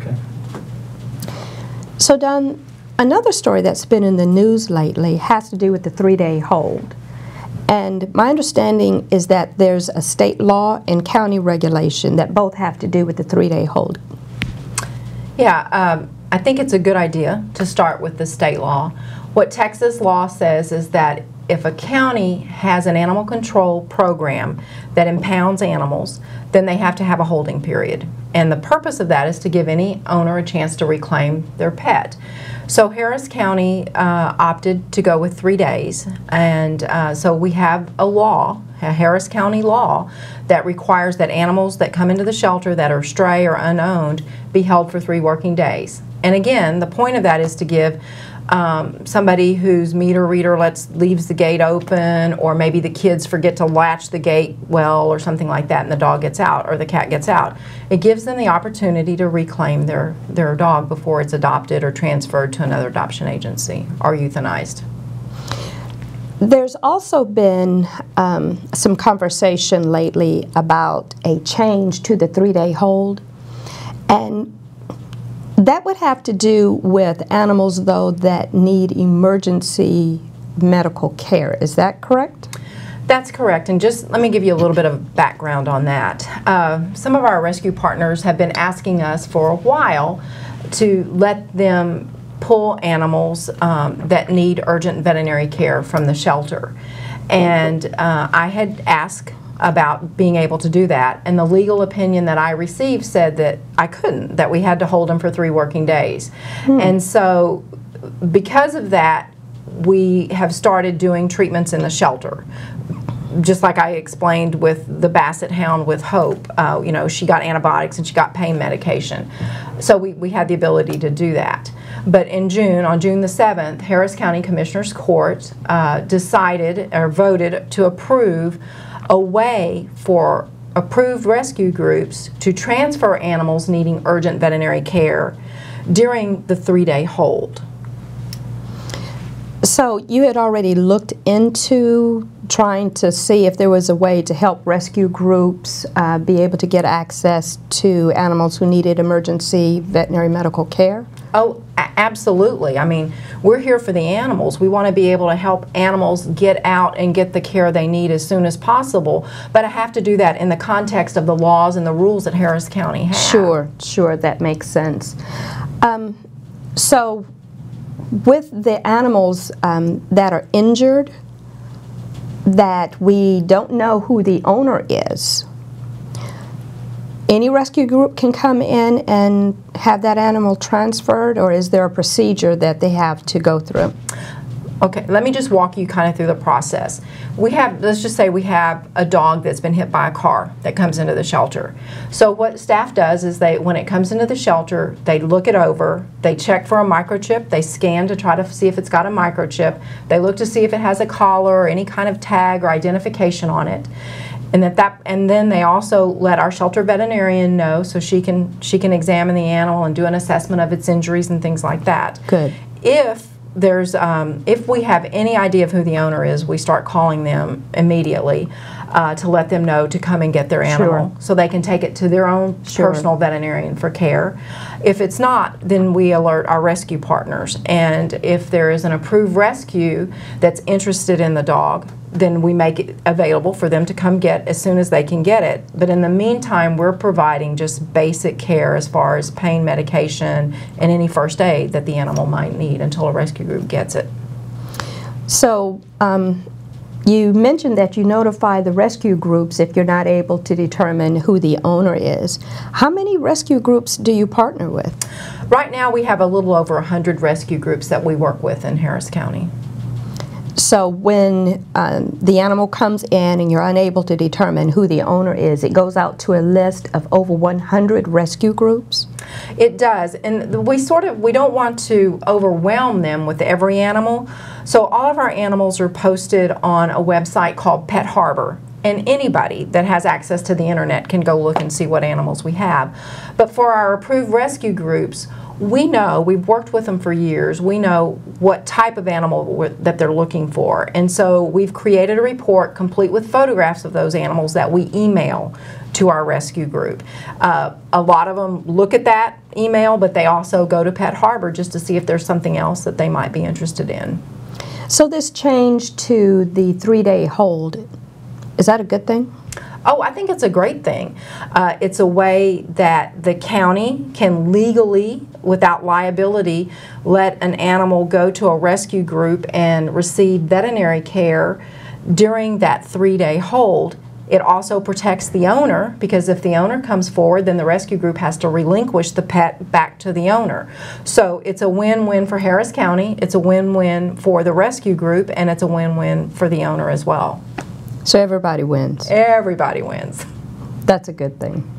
Okay. So Don, another story that's been in the news lately has to do with the 3-day hold. And my understanding is that there's a state law and county regulation that both have to do with the 3-day hold. Yeah, I think it's a good idea to start with the state law. What Texas law says is that if a county has an animal control program that impounds animals, then they have to have a holding period. And the purpose of that is to give any owner a chance to reclaim their pet. So Harris County opted to go with 3 days, and so we have a law, a Harris County law, that requires that animals that come into the shelter that are stray or unowned be held for 3 working days. And again, the point of that is to give somebody whose meter reader leaves the gate open, or maybe the kids forget to latch the gate well or something like that, and the dog gets out or the cat gets out. It gives them the opportunity to reclaim their dog before it's adopted or transferred to another adoption agency or euthanized. There's also been some conversation lately about a change to the 3-day hold, and that would have to do with animals, though, that need emergency medical care. Is that correct? That's correct, and just let me give you a little bit of background on that. Some of our rescue partners have been asking us for a while to let them pull animals that need urgent veterinary care from the shelter. And I had asked about being able to do that, and the legal opinion that I received said that I couldn't, that we had to hold them for 3 working days. And so because of that, we have started doing treatments in the shelter. Just like I explained with the Basset Hound with Hope, you know, she got antibiotics and she got pain medication. So we had the ability to do that. But in June, on June the 7th, Harris County Commissioners Court decided or voted to approve a way for approved rescue groups to transfer animals needing urgent veterinary care during the 3-day hold. So you had already looked into trying to see if there was a way to help rescue groups be able to get access to animals who needed emergency veterinary medical care? Oh, absolutely. I mean, we're here for the animals. We want to be able to help animals get out and get the care they need as soon as possible, but I have to do that in the context of the laws and the rules that Harris County has. Sure, sure, that makes sense. So with the animals that are injured, that we don't know who the owner is, any rescue group can come in and have that animal transferred, or is there a procedure that they have to go through? Okay, let me just walk you kind of through the process. We have, let's just say we have a dog that's been hit by a car that comes into the shelter. So what staff does is when it comes into the shelter, they look it over, they check for a microchip, they scan to try to see if it's got a microchip, they look to see if it has a collar or any kind of tag or identification on it. And then they also let our shelter veterinarian know, so she can examine the animal and do an assessment of its injuries and things like that. Good. If we have any idea of who the owner is, we start calling them immediately to let them know to come and get their animal, so they can take it to their own personal veterinarian for care. If it's not, then we alert our rescue partners, and if there is an approved rescue that's interested in the dog, then we make it available for them to come get as soon as they can get it. But in the meantime, we're providing just basic care as far as pain medication and any first aid that the animal might need until a rescue group gets it. So you mentioned that you notify the rescue groups if you're not able to determine who the owner is. How many rescue groups do you partner with? Right now we have a little over 100 rescue groups that we work with in Harris County. So when the animal comes in and you're unable to determine who the owner is, it goes out to a list of over 100 rescue groups? It does, and we don't want to overwhelm them with every animal, so all of our animals are posted on a website called Pet Harbor, and anybody that has access to the internet can go look and see what animals we have. But for our approved rescue groups, we know, we've worked with them for years, we know what type of animal that they're looking for. And so we've created a report complete with photographs of those animals that we email to our rescue group. A lot of them look at that email, but they also go to Pet Harbor just to see if there's something else that they might be interested in. So this change to the 3-day hold, is that a good thing? Oh, I think it's a great thing. It's a way that the county can legally, without liability, let an animal go to a rescue group and receive veterinary care during that 3-day hold. It also protects the owner, because if the owner comes forward, then the rescue group has to relinquish the pet back to the owner. So it's a win-win for Harris County, it's a win-win for the rescue group, and it's a win-win for the owner as well. So everybody wins. Everybody wins. That's a good thing.